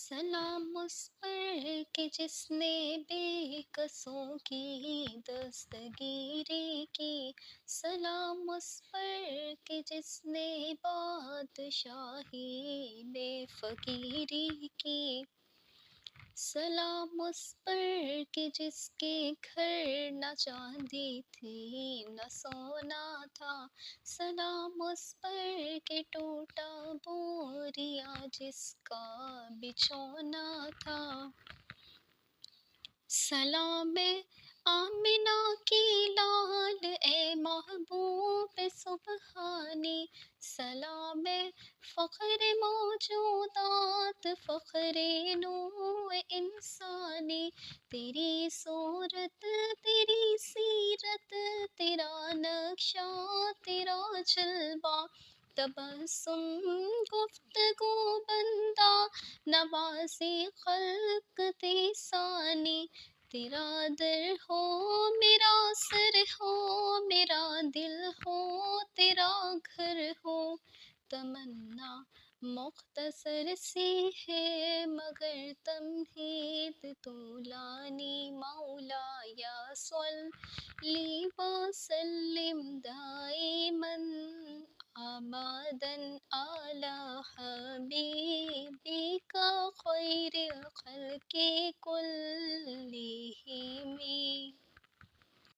سلام اس پر کہ جس نے بے کسوں کی دستگیری کی، سلام اس پر کہ جس نے بادشاہی بے فقیری کی، سلام اس پر کہ جس کے گھر نہ چاندی تھی نہ سونا تھا، سلام اس پر کہ ٹوٹا بوریا جس کا بچھونا تھا، سلام آمنہ کی لال اے محبوب سبحانی، سلام فخر موجودات فخر نوع انسانی، تیری صورت تیری سیرت تیرا نقشہ تیرا جلوہ، تبسم گفتگو بندہ نوازی خلق ثانی، تیرا در ہو میرا سر ہو میرا دل ہو تیرا گھر ہو، تمنا مختصر سی ہے مگر تمہید طولانی، مولا یا صلی وسلم دائما ابدا علی حبیبک خیر الخلق کلہم۔